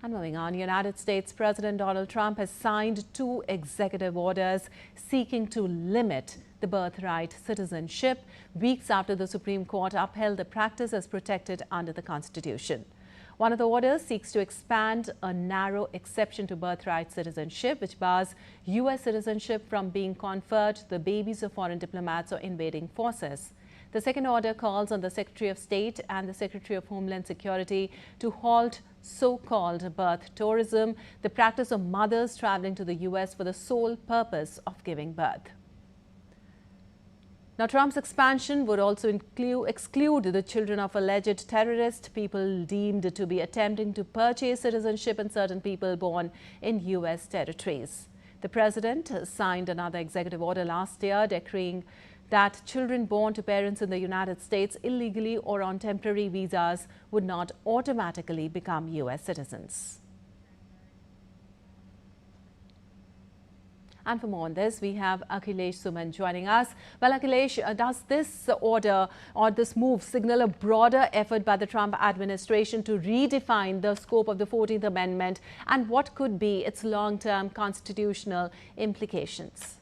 And moving on, United States President Donald Trump has signed 2 executive orders seeking to limit the birthright citizenship weeks after the Supreme Court upheld the practice as protected under the Constitution. One of the orders seeks to expand a narrow exception to birthright citizenship, which bars U.S. citizenship from being conferred to the babies of foreign diplomats or invading forces. The second order calls on the Secretary of State and the Secretary of Homeland Security to halt so-called birth tourism, the practice of mothers traveling to the U.S. for the sole purpose of giving birth. Now, Trump's expansion would also exclude the children of alleged terrorists, people deemed to be attempting to purchase citizenship, and certain people born in U.S. territories. The president signed another executive order last year decreeing that children born to parents in the United States illegally or on temporary visas would not automatically become U.S. citizens. And for more on this, we have Akhilesh Suman joining us. Well, Akhilesh, does this order or this move signal a broader effort by the Trump administration to redefine the scope of the 14th Amendment, and what could be its long-term constitutional implications?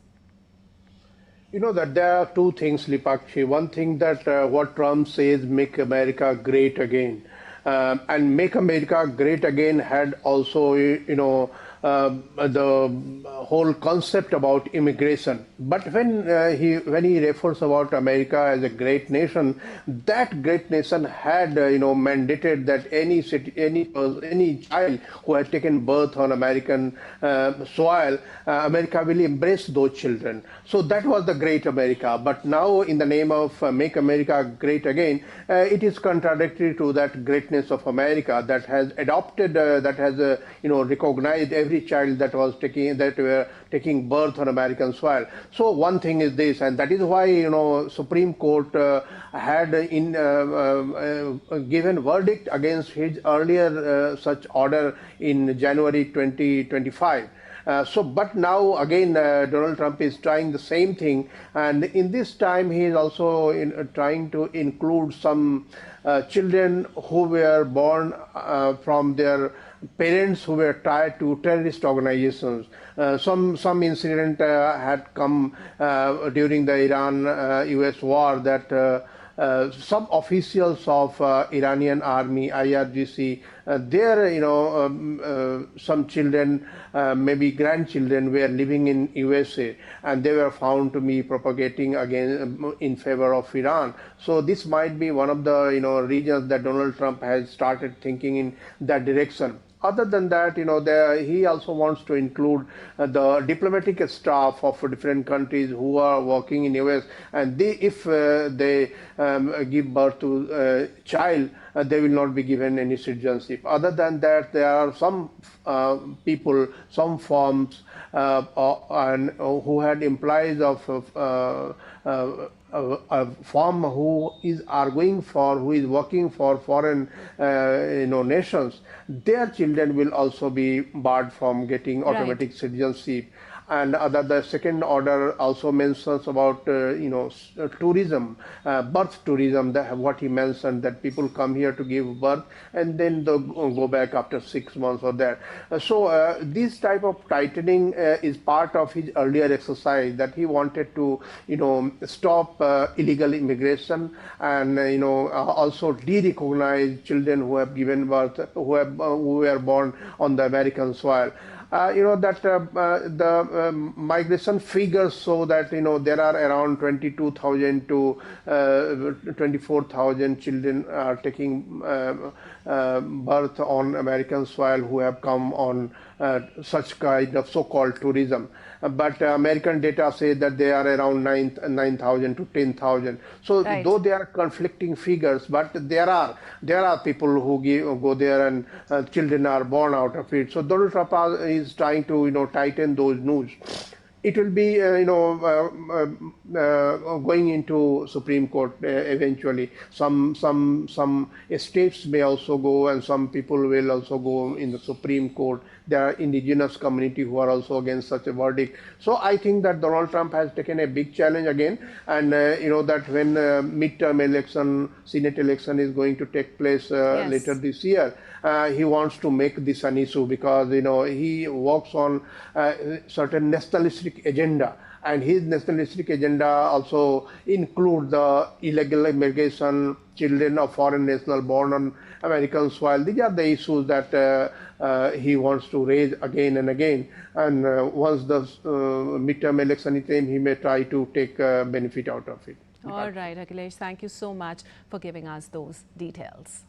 You know that there are two things, Lipakshi. One thing that what Trump says, make America great again. And make America great again had also, the whole concept about immigration. But when he refers about America as a great nation, that great nation had mandated that any child who had taken birth on American soil, America will embrace those children. So that was the great America. But now, in the name of make America great again, it is contradictory to that greatness of America that has adopted, that has recognized every child that were taking birth on American soil. So one thing is this, and that is why Supreme Court had given verdict against his earlier such order in January 2025. But now again, Donald Trump is trying the same thing, and in this time he is also trying to include some children who were born from their parents who were tied to terrorist organizations. Some incident had come during the Iran-US war that some officials of Iranian army, IRGC, some children, maybe grandchildren, were living in USA, and they were found to be propagating again in favor of Iran. So this might be one of the regions that Donald Trump has started thinking in that direction. Other than that, he also wants to include the diplomatic staff of different countries who are working in US, and if they give birth to a child, they will not be given any citizenship. Other than that, there are some people, some firms, who had employees of a firm who is working for foreign nations. Their children will also be barred from getting automatic citizenship. And the second order also mentions about tourism, birth tourism. What he mentioned, that people come here to give birth and then they go back after 6 months or that. So this type of tightening is part of his earlier exercise, that he wanted to stop illegal immigration and also de-recognize children who have given birth, who were born on the American soil. The migration figures show that there are around 22,000 to 24,000 children are taking birth on American soil who have come on such kind of so-called tourism. But American data say that they are around 9,000 to 10,000. So though they are conflicting figures, but there are people who go there and children are born out of it. So Donald Trump is trying to tighten those news. It will be going into Supreme Court eventually. Some states may also go, and some people will also go in the Supreme Court. There are indigenous community who are also against such a verdict. So I think that Donald Trump has taken a big challenge again, and that when midterm election, Senate election is going to take place later this year, he wants to make this an issue because he works on certain nationalistic agenda, and his nationalistic agenda also include the illegal immigration, children of foreign national born on American soil. These are the issues that he wants to raise again and again. And once the midterm election came, he may try to take benefit out of it. All right, Akhilesh, thank you so much for giving us those details.